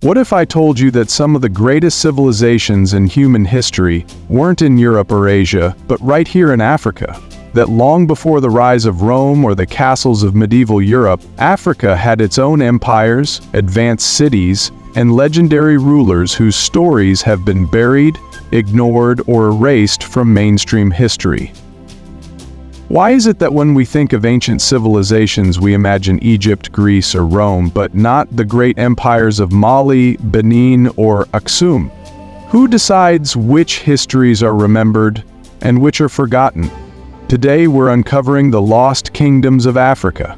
What if I told you that some of the greatest civilizations in human history weren't in Europe or Asia, but right here in Africa? That long before the rise of Rome or the castles of medieval Europe, Africa had its own empires, advanced cities, and legendary rulers whose stories have been buried, ignored, or erased from mainstream history. Why is it that when we think of ancient civilizations we imagine Egypt, Greece, or Rome, but not the great empires of Mali, Benin, or Axum? Who decides which histories are remembered and which are forgotten? Today we're uncovering the lost kingdoms of Africa.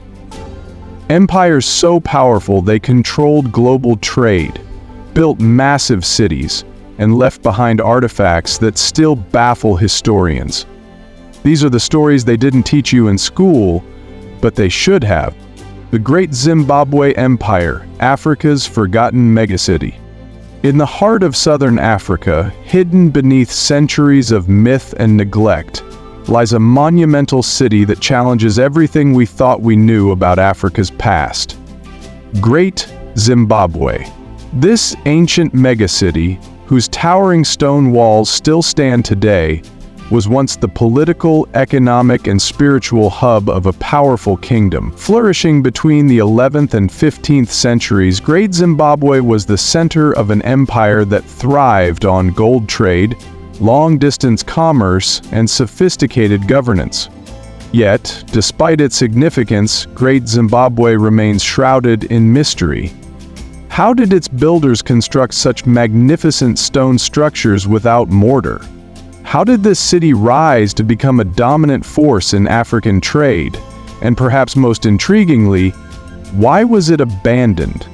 Empires so powerful they controlled global trade, built massive cities, and left behind artifacts that still baffle historians. These are the stories they didn't teach you in school, but they should have. The Great Zimbabwe Empire, Africa's forgotten megacity. In the heart of southern Africa, hidden beneath centuries of myth and neglect, lies a monumental city that challenges everything we thought we knew about Africa's past. Great Zimbabwe. This ancient megacity, whose towering stone walls still stand today, was once the political, economic, and spiritual hub of a powerful kingdom. Flourishing between the 11th and 15th centuries, Great Zimbabwe was the center of an empire that thrived on gold trade, long-distance commerce, and sophisticated governance. Yet, despite its significance, Great Zimbabwe remains shrouded in mystery. How did its builders construct such magnificent stone structures without mortar? How did this city rise to become a dominant force in African trade? And perhaps most intriguingly, why was it abandoned?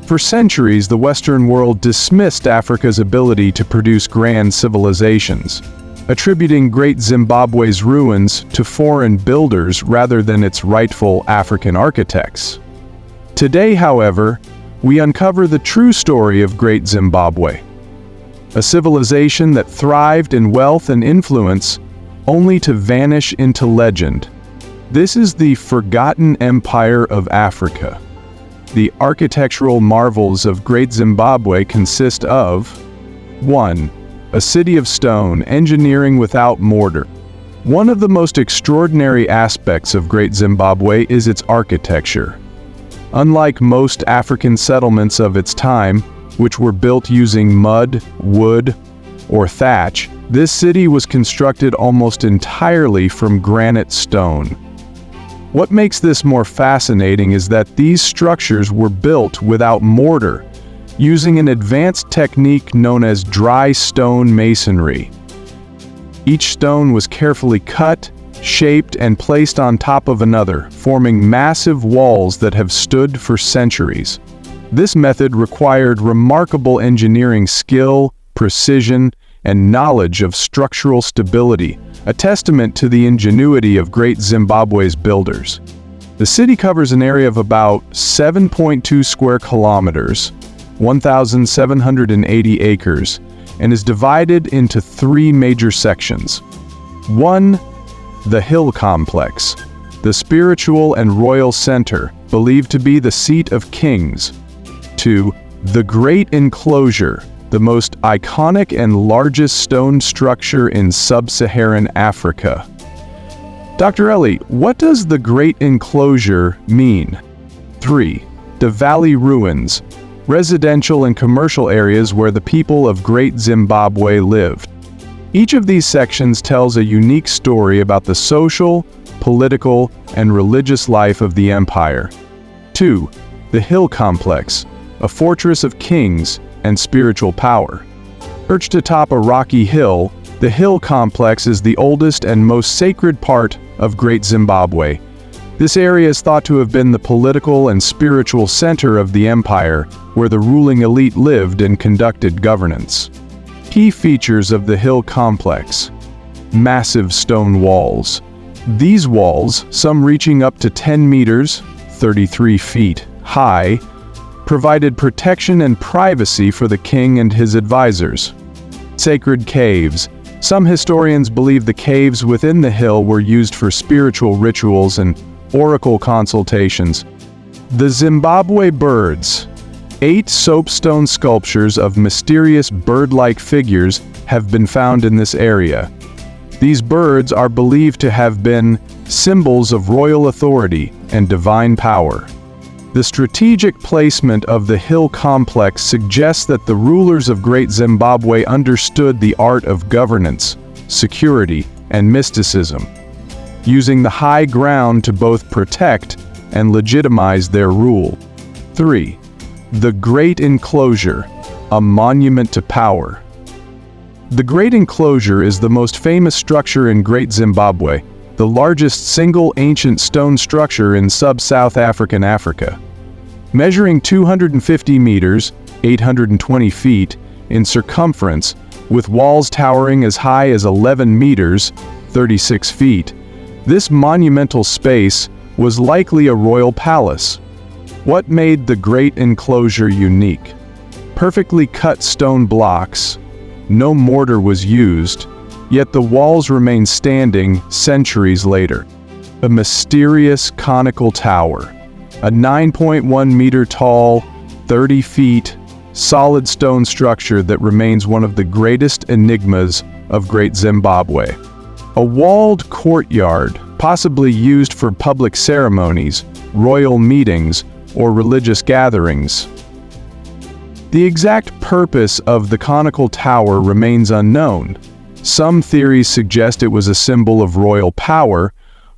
For centuries, the Western world dismissed Africa's ability to produce grand civilizations, attributing Great Zimbabwe's ruins to foreign builders rather than its rightful African architects. Today, however, we uncover the true story of Great Zimbabwe. A civilization that thrived in wealth and influence, only to vanish into legend. This is the forgotten empire of Africa. The architectural marvels of Great Zimbabwe consist of 1. A city of stone, engineering without mortar. One of the most extraordinary aspects of Great Zimbabwe is its architecture. Unlike most African settlements of its time, which were built using mud, wood, or thatch, this city was constructed almost entirely from granite stone. What makes this more fascinating is that these structures were built without mortar, using an advanced technique known as dry stone masonry. Each stone was carefully cut, shaped, and placed on top of another, forming massive walls that have stood for centuries. This method required remarkable engineering skill, precision, and knowledge of structural stability, a testament to the ingenuity of Great Zimbabwe's builders. The city covers an area of about 7.2 square kilometers, 1,780 acres, and is divided into three major sections. 1. The Hill Complex, the spiritual and royal center, believed to be the seat of kings. 2. The Great Enclosure, the most iconic and largest stone structure in sub-Saharan Africa. Dr. Ellie, what does the Great Enclosure mean? 3. The Valley Ruins, residential and commercial areas where the people of Great Zimbabwe lived. Each of these sections tells a unique story about the social, political, and religious life of the empire. 2. The Hill Complex, a fortress of kings and spiritual power. Perched atop a rocky hill, the Hill Complex is the oldest and most sacred part of Great Zimbabwe. This area is thought to have been the political and spiritual center of the empire, where the ruling elite lived and conducted governance. Key features of the Hill Complex: massive stone walls. These walls, some reaching up to 10 meters, 33 feet, high, provided protection and privacy for the king and his advisors. Sacred caves. Some historians believe the caves within the hill were used for spiritual rituals and oracle consultations. The Zimbabwe birds. 8 soapstone sculptures of mysterious bird-like figures have been found in this area. These birds are believed to have been symbols of royal authority and divine power. The strategic placement of the hill complex suggests that the rulers of Great Zimbabwe understood the art of governance, security, and mysticism, using the high ground to both protect and legitimize their rule. 3. The Great Enclosure, a monument to power. The Great Enclosure is the most famous structure in Great Zimbabwe, the largest single ancient stone structure in sub-South African Africa. Measuring 250 meters, 820 feet, in circumference, with walls towering as high as 11 meters, 36 feet, this monumental space was likely a royal palace. What made the Great Enclosure unique? Perfectly cut stone blocks, no mortar was used, yet the walls remain standing centuries later. A mysterious conical tower, a 9.1 meter tall, 30 feet, solid stone structure that remains one of the greatest enigmas of Great Zimbabwe. A walled courtyard, possibly used for public ceremonies, royal meetings, or religious gatherings. The exact purpose of the conical tower remains unknown. Some theories suggest it was a symbol of royal power,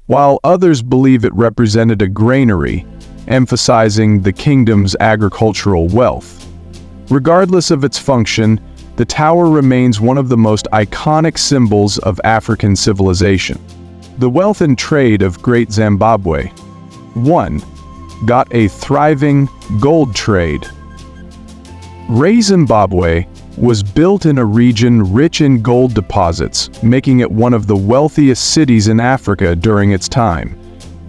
while others believe it represented a granary, emphasizing the kingdom's agricultural wealth. Regardless of its function, the tower remains one of the most iconic symbols of African civilization. The wealth and trade of Great Zimbabwe. 1. Got a thriving gold trade. Zimbabwe was built in a region rich in gold deposits, making it one of the wealthiest cities in Africa during its time.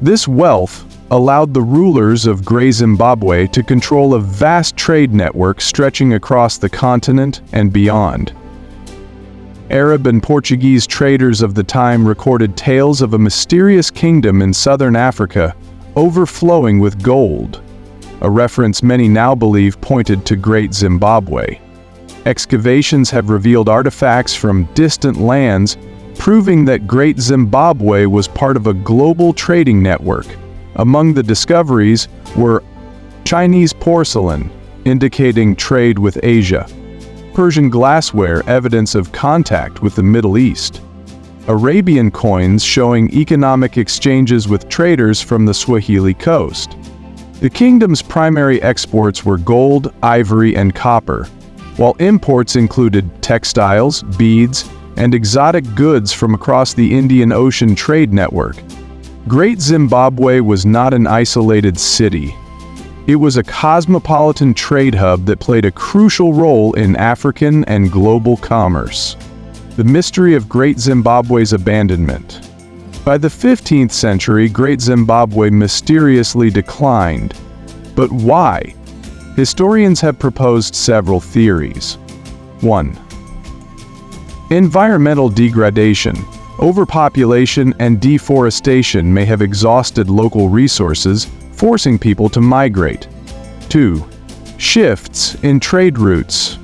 This wealth allowed the rulers of Great Zimbabwe to control a vast trade network stretching across the continent and beyond. Arab and Portuguese traders of the time recorded tales of a mysterious kingdom in southern Africa overflowing with gold, a reference many now believe pointed to Great Zimbabwe. Excavations have revealed artifacts from distant lands, proving that Great Zimbabwe was part of a global trading network. Among the discoveries were Chinese porcelain, indicating trade with Asia, Persian glassware, evidence of contact with the Middle East, Arabian coins showing economic exchanges with traders from the Swahili coast. The kingdom's primary exports were gold, ivory, and copper, while imports included textiles, beads, and exotic goods from across the Indian Ocean trade network. Great Zimbabwe was not an isolated city. It was a cosmopolitan trade hub that played a crucial role in African and global commerce. The mystery of Great Zimbabwe's abandonment. By the 15th century, Great Zimbabwe mysteriously declined. But why? Historians have proposed several theories. 1. Environmental degradation. Overpopulation and deforestation may have exhausted local resources, forcing people to migrate. 2. Shifts in trade routes.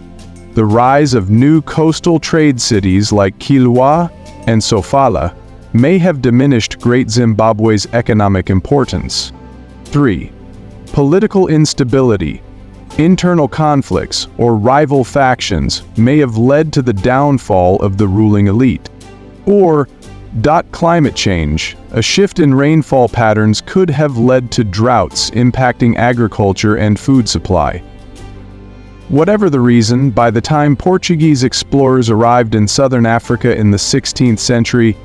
The rise of new coastal trade cities like Kilwa and Sofala may have diminished Great Zimbabwe's economic importance. 3. Political instability. Internal conflicts or rival factions may have led to the downfall of the ruling elite. Or, climate change. A shift in rainfall patterns could have led to droughts impacting agriculture and food supply. Whatever the reason, by the time Portuguese explorers arrived in southern Africa in the 16th century,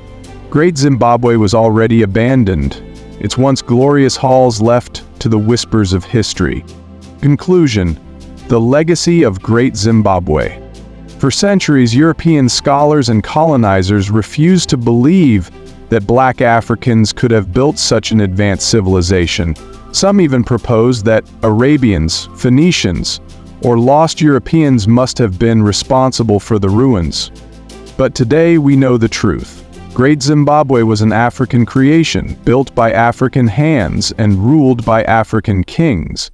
Great Zimbabwe was already abandoned, its once glorious halls left to the whispers of history. Conclusion: the legacy of Great Zimbabwe. For centuries, European scholars and colonizers refused to believe that black Africans could have built such an advanced civilization. Some even proposed that Arabians, Phoenicians, or lost Europeans must have been responsible for the ruins. But today we know the truth. Great Zimbabwe was an African creation, built by African hands and ruled by African kings.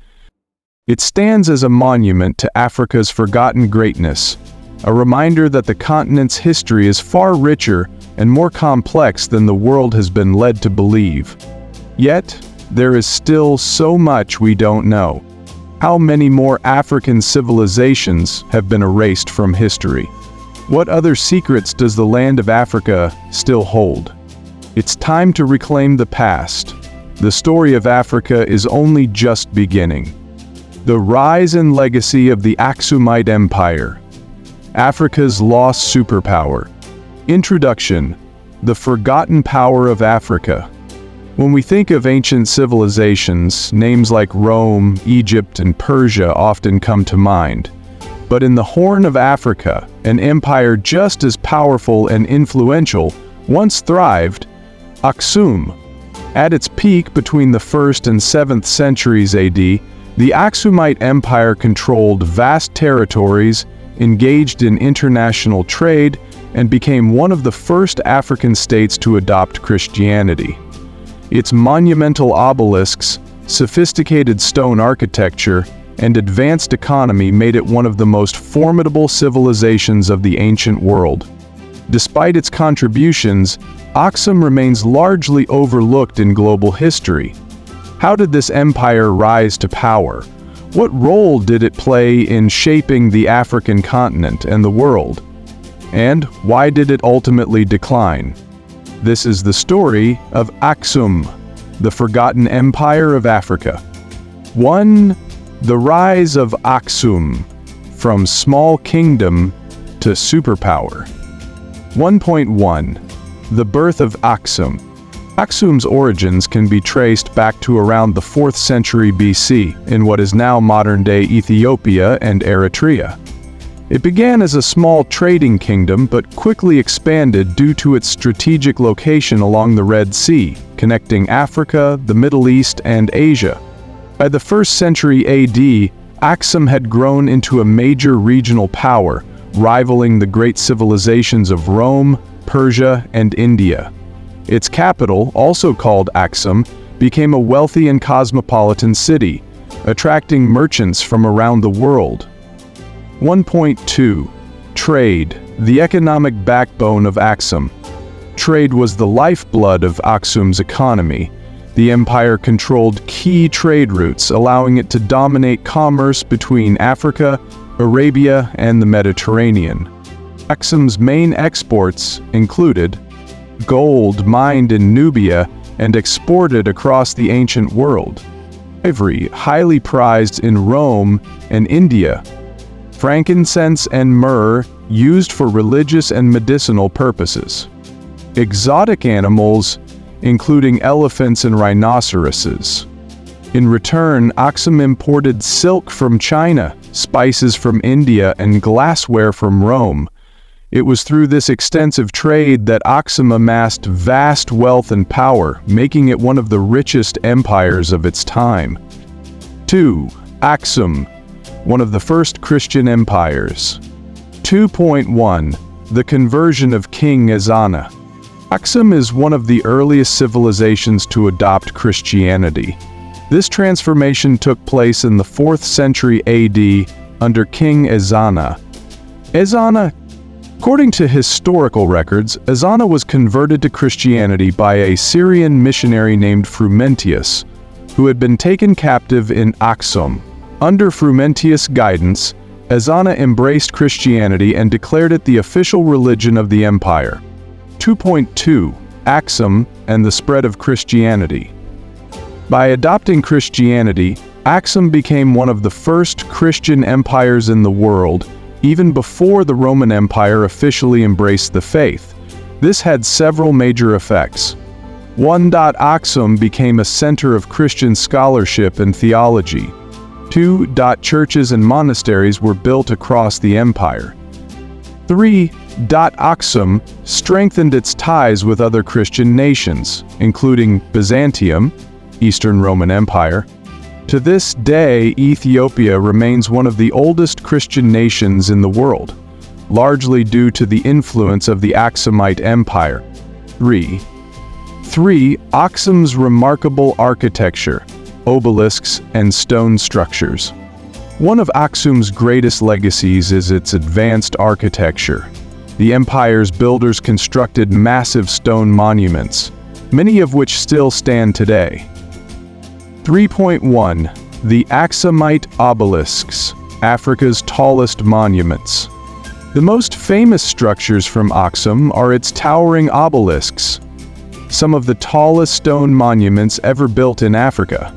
It stands as a monument to Africa's forgotten greatness, a reminder that the continent's history is far richer and more complex than the world has been led to believe. Yet, there is still so much we don't know. How many more African civilizations have been erased from history? What other secrets does the land of Africa still hold? It's time to reclaim the past. The story of Africa is only just beginning. The rise and legacy of the Axumite Empire. Africa's lost superpower. Introduction: the forgotten power of Africa. When we think of ancient civilizations, names like Rome, Egypt, and Persia often come to mind. But in the Horn of Africa, an empire just as powerful and influential once thrived: Axum. At its peak between the 1st and 7th centuries AD, the Axumite Empire controlled vast territories, engaged in international trade, and became one of the first African states to adopt Christianity. Its monumental obelisks, sophisticated stone architecture, and advanced economy made it one of the most formidable civilizations of the ancient world. Despite its contributions, Axum remains largely overlooked in global history. How did this empire rise to power? What role did it play in shaping the African continent and the world? And why did it ultimately decline? This is the story of Axum, the forgotten empire of Africa. 1. The rise of Axum, from small kingdom to superpower. 1.1. The birth of Axum. Axum's origins can be traced back to around the 4th century BC in what is now modern-day Ethiopia and Eritrea. It began as a small trading kingdom but quickly expanded due to its strategic location along the Red Sea, connecting Africa, the Middle East, and Asia. By the 1st century AD, Axum had grown into a major regional power, rivaling the great civilizations of Rome, Persia, and India. Its capital, also called Axum, became a wealthy and cosmopolitan city, attracting merchants from around the world. 1.2. Trade, the economic backbone of Axum. Trade was the lifeblood of Axum's economy. The empire controlled key trade routes, allowing it to dominate commerce between Africa, Arabia, and the Mediterranean. Axum's main exports included gold mined in Nubia and exported across the ancient world, ivory highly prized in Rome and India, frankincense and myrrh used for religious and medicinal purposes, exotic animals including elephants and rhinoceroses. In return, Axum imported silk from China, spices from India, and glassware from Rome. It was through this extensive trade that Axum amassed vast wealth and power, making it one of the richest empires of its time. 2. Axum, one of the first Christian empires. 2.1. The conversion of King Ezana. Axum is one of the earliest civilizations to adopt Christianity. This transformation took place in the 4th century AD under King Ezana. According to historical records, Ezana was converted to Christianity by a Syrian missionary named Frumentius, who had been taken captive in Axum. Under Frumentius' guidance, Ezana embraced Christianity and declared it the official religion of the empire. 2.2. Axum and the spread of Christianity. By adopting Christianity, Axum became one of the first Christian empires in the world, even before the Roman Empire officially embraced the faith. This had several major effects. 1. Axum became a center of Christian scholarship and theology. 2. Churches and monasteries were built across the empire. 3. Axum strengthened its ties with other Christian nations, including Byzantium, Eastern Roman Empire. To this day, Ethiopia remains one of the oldest Christian nations in the world, largely due to the influence of the Axumite Empire. 3. Axum's remarkable architecture, obelisks, and stone structures. One of Axum's greatest legacies is its advanced architecture. The empire's builders constructed massive stone monuments, many of which still stand today. 3.1. The Axumite obelisks, Africa's tallest monuments. The most famous structures from Axum are its towering obelisks, some of the tallest stone monuments ever built in Africa.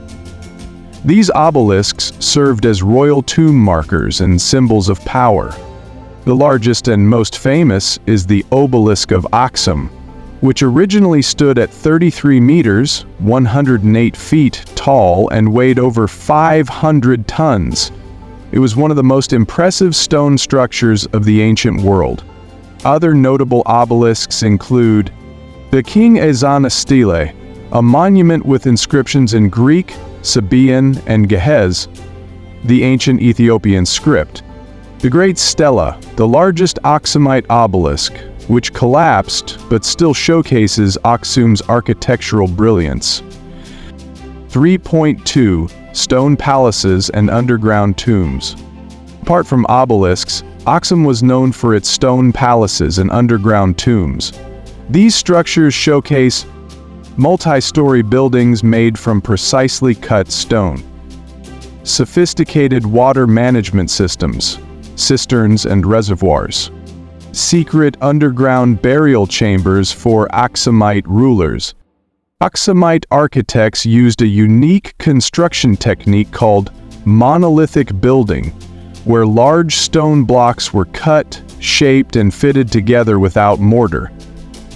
These obelisks served as royal tomb markers and symbols of power. The largest and most famous is the obelisk of Axum, which originally stood at 33 meters, 108 feet tall, and weighed over 500 tons. It was one of the most impressive stone structures of the ancient world. Other notable obelisks include the King Ezana Stele, a monument with inscriptions in Greek, Sabaean, and Ge'ez, the ancient Ethiopian script. The Great Stela, the largest Axumite obelisk, which collapsed but still showcases Axum's architectural brilliance. 3.2. Stone palaces and underground tombs. Apart from obelisks, Axum was known for its stone palaces and underground tombs. These structures showcase multi-story buildings made from precisely cut stone, sophisticated water management systems, cisterns and reservoirs, secret underground burial chambers for Axumite rulers. Axumite architects used a unique construction technique called monolithic building, where large stone blocks were cut, shaped, and fitted together without mortar.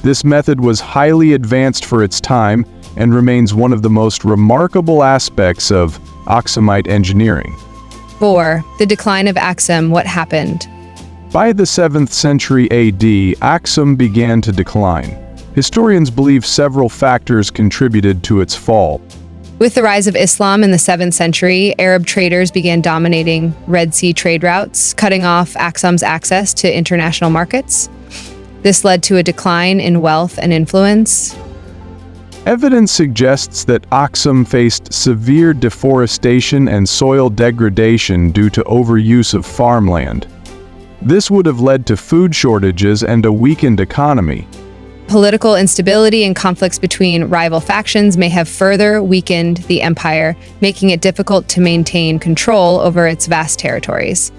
This method was highly advanced for its time and remains one of the most remarkable aspects of Axumite engineering. 4. The decline of Axum. What happened? By the 7th century AD, Axum began to decline. Historians believe several factors contributed to its fall. With the rise of Islam in the 7th century, Arab traders began dominating Red Sea trade routes, cutting off Axum's access to international markets. This led to a decline in wealth and influence. Evidence suggests that Axum faced severe deforestation and soil degradation due to overuse of farmland. This would have led to food shortages and a weakened economy. Political instability and conflicts between rival factions may have further weakened the empire, making it difficult to maintain control over its vast territories.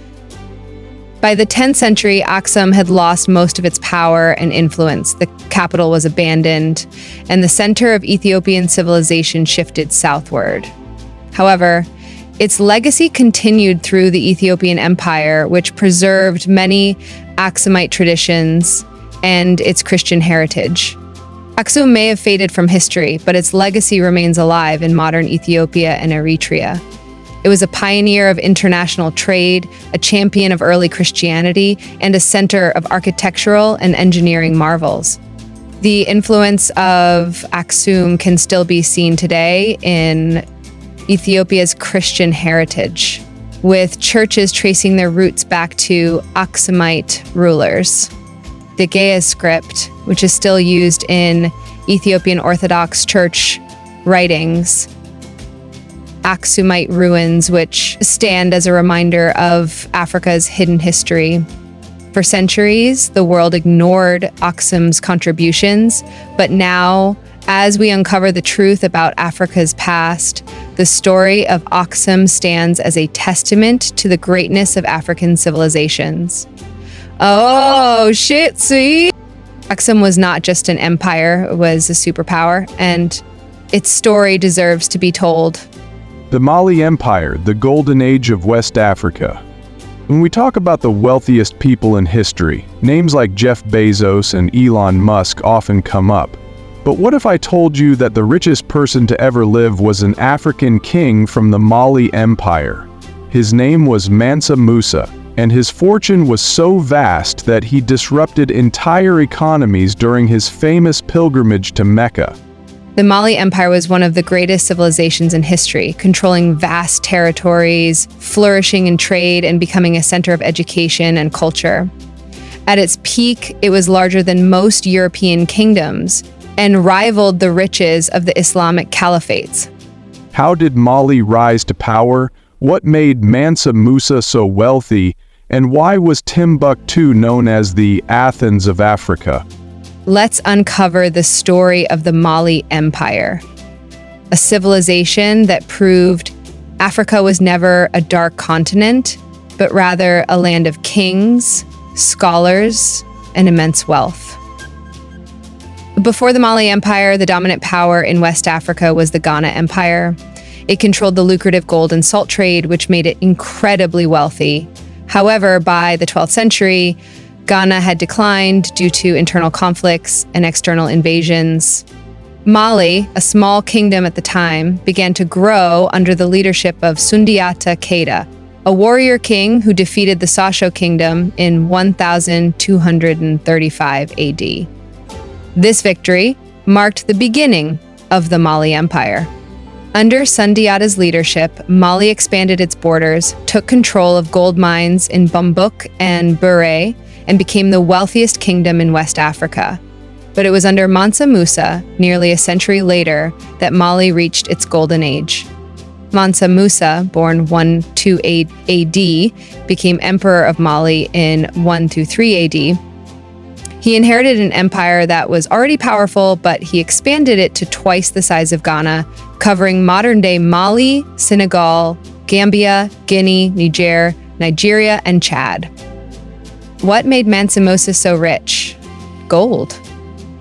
By the 10th century, Axum had lost most of its power and influence. The capital was abandoned, and the center of Ethiopian civilization shifted southward. However, its legacy continued through the Ethiopian Empire, which preserved many Axumite traditions and its Christian heritage. Axum may have faded from history, but its legacy remains alive in modern Ethiopia and Eritrea. It was a pioneer of international trade, a champion of early Christianity, and a center of architectural and engineering marvels. The influence of Axum can still be seen today in Ethiopia's Christian heritage, with churches tracing their roots back to Axumite rulers. The Ge'ez script, which is still used in Ethiopian Orthodox Church writings, Axumite ruins, which stand as a reminder of Africa's hidden history. For centuries, the world ignored Axum's contributions, but now, as we uncover the truth about Africa's past, the story of Axum stands as a testament to the greatness of African civilizations. Oh, shit, see? Axum was not just an empire, it was a superpower, and its story deserves to be told. The Mali Empire, the golden age of West Africa. When we talk about the wealthiest people in history, names like Jeff Bezos and Elon Musk often come up. But what if I told you that the richest person to ever live was an African king from the Mali Empire? His name was Mansa Musa, and his fortune was so vast that he disrupted entire economies during his famous pilgrimage to Mecca. The Mali Empire was one of the greatest civilizations in history, controlling vast territories, flourishing in trade, and becoming a center of education and culture. At its peak, it was larger than most European kingdoms and rivaled the riches of the Islamic caliphates. How did Mali rise to power? What made Mansa Musa so wealthy, and why was Timbuktu known as the Athens of Africa? Let's uncover the story of the Mali Empire, a civilization that proved Africa was never a dark continent, but rather a land of kings, scholars, and immense wealth. Before the Mali Empire, the dominant power in West Africa was the Ghana Empire. It controlled the lucrative gold and salt trade, which made it incredibly wealthy. However, by the 12th century, Ghana had declined due to internal conflicts and external invasions. Mali, a small kingdom at the time, began to grow under the leadership of Sundiata Keita, a warrior king who defeated the Sasho kingdom in 1235 AD. This victory marked the beginning of the Mali Empire. Under Sundiata's leadership, Mali expanded its borders, took control of gold mines in Bambouk and Bure, and became the wealthiest kingdom in West Africa. But it was under Mansa Musa, nearly a century later, that Mali reached its golden age. Mansa Musa, born 128 AD, became emperor of Mali in 123 AD. He inherited an empire that was already powerful, but he expanded it to twice the size of Ghana, covering modern-day Mali, Senegal, Gambia, Guinea, Niger, Nigeria, and Chad. What made Mansa Musa so rich? Gold.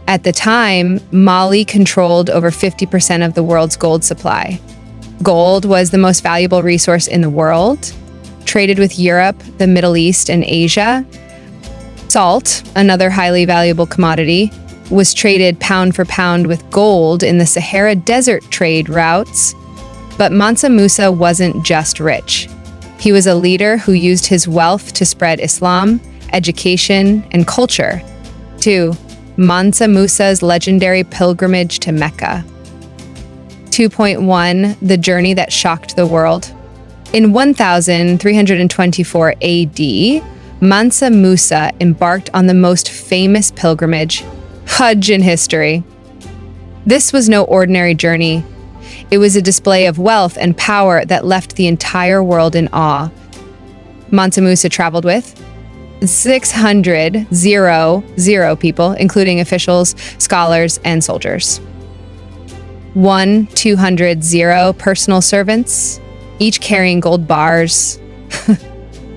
At the time, Mali controlled over 50% of the world's gold supply. Gold was the most valuable resource in the world, traded with Europe, the Middle East, and Asia. Salt, another highly valuable commodity, was traded pound for pound with gold in the Sahara Desert trade routes. But Mansa Musa wasn't just rich. He was a leader who used his wealth to spread Islam, education, and culture. 2. Mansa Musa's legendary pilgrimage to Mecca. 2.1 The journey that shocked the world. In 1324 AD, Mansa Musa embarked on the most famous pilgrimage, Hajj in history. This was no ordinary journey. It was a display of wealth and power that left the entire world in awe. Mansa Musa traveled with 600 people, including officials, scholars, and soldiers. 200 personal servants, each carrying gold bars.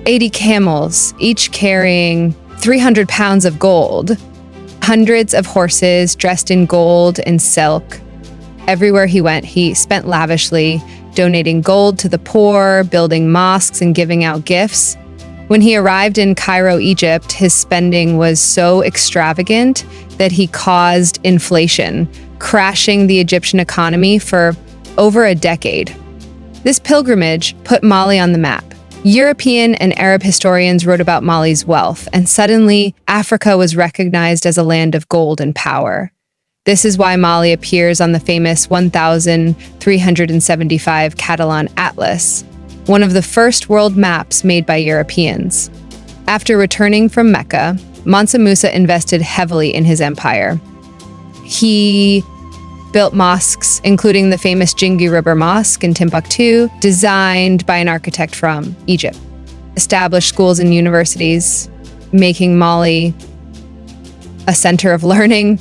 80 camels, each carrying 300 pounds of gold. Hundreds of horses dressed in gold and silk. Everywhere he went, he spent lavishly, donating gold to the poor, building mosques, and giving out gifts. When he arrived in Cairo, Egypt, his spending was so extravagant that he caused inflation, crashing the Egyptian economy for over a decade. This pilgrimage put Mali on the map. European and Arab historians wrote about Mali's wealth, and suddenly Africa was recognized as a land of gold and power. This is why Mali appears on the famous 1375 Catalan Atlas, one of the first world maps made by Europeans. After returning from Mecca, Mansa Musa invested heavily in his empire. He built mosques, including the famous Jingi River Mosque in Timbuktu, designed by an architect from Egypt. Established schools and universities, making Mali a center of learning.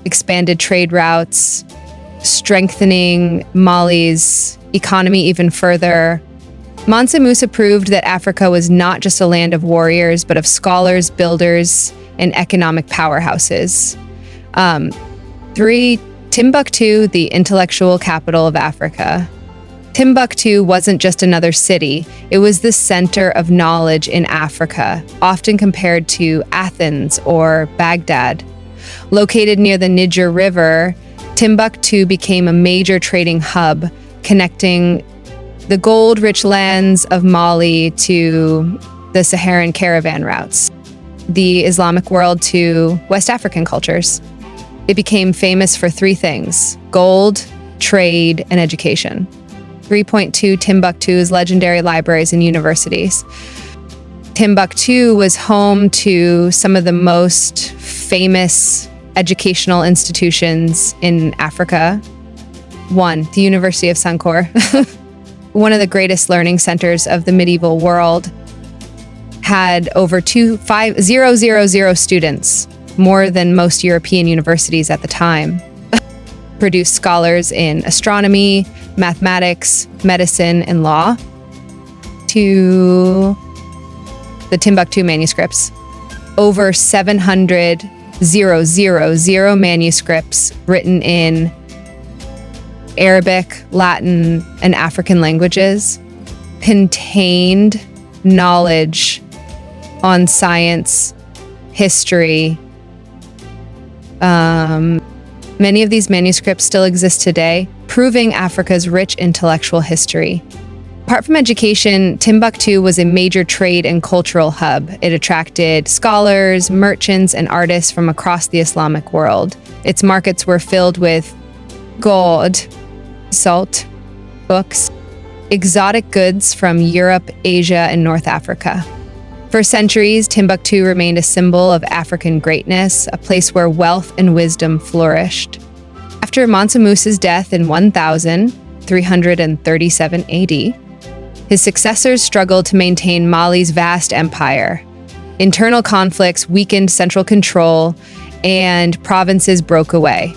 Expanded trade routes, strengthening Mali's economy even further. Mansa Musa proved that Africa was not just a land of warriors, but of scholars, builders, and economic powerhouses. 3. Timbuktu, the intellectual capital of Africa. Timbuktu wasn't just another city, it was the center of knowledge in Africa, often compared to Athens or Baghdad. Located near the Niger River, Timbuktu became a major trading hub, connecting the gold-rich lands of Mali to the Saharan caravan routes, the Islamic world to West African cultures. It became famous for 3 things: gold, trade, and education. 3.2 Timbuktu's legendary libraries and universities. Timbuktu was home to some of the most famous educational institutions in Africa. 1. The University of Sankore. one of the greatest learning centers of the medieval world, had over 2,500 students, more than most European universities at the time. Produced scholars in astronomy, mathematics, medicine, and law. To the Timbuktu manuscripts, over 700 manuscripts written in Arabic, Latin, and African languages contained knowledge on science, history. Many of these manuscripts still exist today, proving Africa's rich intellectual history. Apart from education, Timbuktu was a major trade and cultural hub. It attracted scholars, merchants, and artists from across the Islamic world. Its markets were filled with gold, salt, books, exotic goods from Europe, Asia, and North Africa. For centuries, Timbuktu remained a symbol of African greatness, a place where wealth and wisdom flourished. After Mansa Musa's death in 1337 AD, his successors struggled to maintain Mali's vast empire. Internal conflicts weakened central control, and provinces broke away.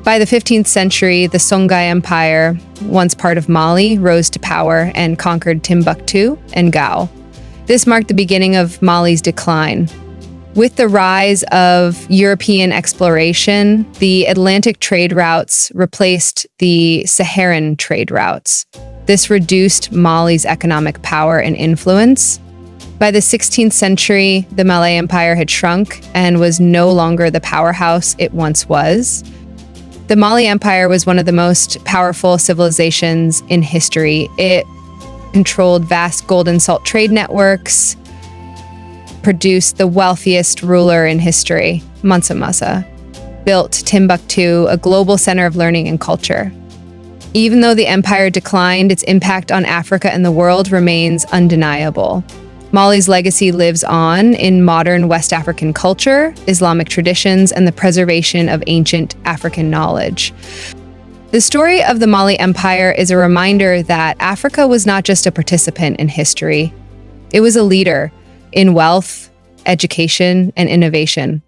By the 15th century, the Songhai Empire, once part of Mali, rose to power and conquered Timbuktu and Gao. This marked the beginning of Mali's decline. With the rise of European exploration, the Atlantic trade routes replaced the Saharan trade routes. This reduced Mali's economic power and influence. By the 16th century, the Malay Empire had shrunk and was no longer the powerhouse it once was. The Mali Empire was one of the most powerful civilizations in history. It controlled vast gold and salt trade networks, produced the wealthiest ruler in history, Mansa Musa, built Timbuktu, a global center of learning and culture. Even though the empire declined, its impact on Africa and the world remains undeniable. Mali's legacy lives on in modern West African culture, Islamic traditions, and the preservation of ancient African knowledge. The story of the Mali Empire is a reminder that Africa was not just a participant in history. It was a leader in wealth, education, and innovation.